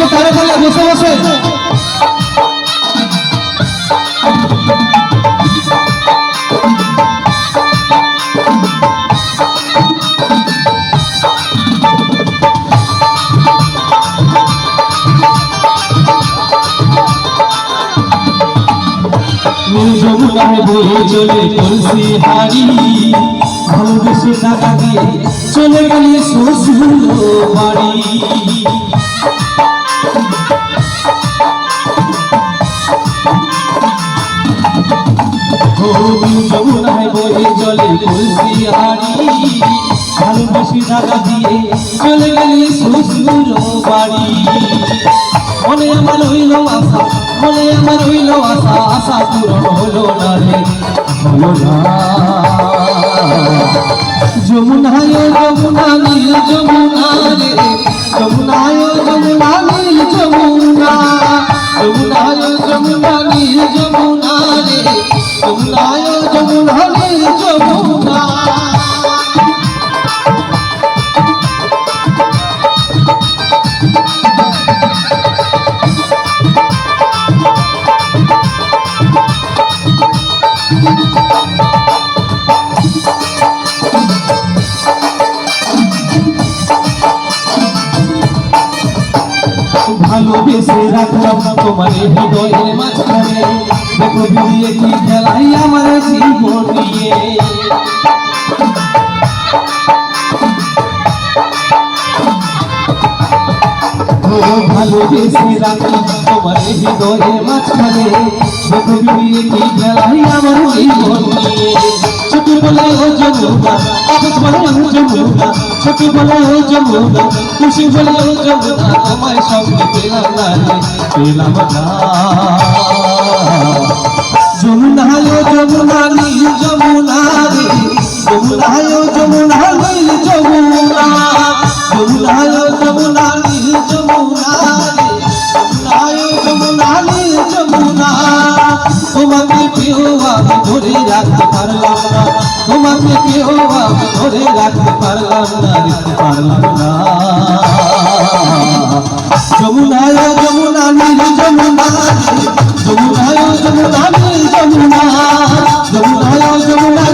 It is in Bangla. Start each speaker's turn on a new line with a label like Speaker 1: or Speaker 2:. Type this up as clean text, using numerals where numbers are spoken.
Speaker 1: তারে তারে বসে বসে যমুনায় বয়ে চলে কলসি হারি ভালোবেসে টাকা দিয়ে চলে গেলে শ্বশুর বাড়ি যমুনায় বয়ে চলে কলসি হারি ভালোবেসে টাকা দিয়ে চলে গেলে শ্বশুর বাড়ি মনে আমার হইল আশা মনে আমার হইল আশা আশা পূরণ হলো না রে হলো না যমুনায় যমুনা নীল যমুনা রে যমুনায় যমুনা নীল যমুনা যমুনায় যমুনা নীল যমুনা রে যমুনায় যমুনা নীল যমুনা ভালোবেসে রাখলাম তোমার হৃদয়ের মাঝখানে দেখো বিয়ে কি খেলাই আমার জীবন নিয়ে ভালোবেসে রাখলাম তোমার হৃদয়ের মাঝখানে দেখো বিয়ে কি খেলাই আমার জীবন নিয়ে ছোট বলে ও যমুনা আকাশ বলে ও যমুনা ছোট বলে ও যমুনা খুশি বলে ও যমুনা তোমায় সঙ্গে পেলাম না পেলাম না যমুনা ও যমুনা নীল যমুনা রে যমুনা ও যমুনা নীল যমুনা যমুনা ও যমুনা নীল যমুনা রে যমুনা ও যমুনা নীল যমুনা তোমাকে কেউ আমি ধরে রাখতে পারলাম না তোমাকে কেউ আমি ধরে রাখতে পারলাম না যমুনায় যমুনা নীল যমুনা যমুনায় যমুনা নীল যমুনা যমুনায় যমুনা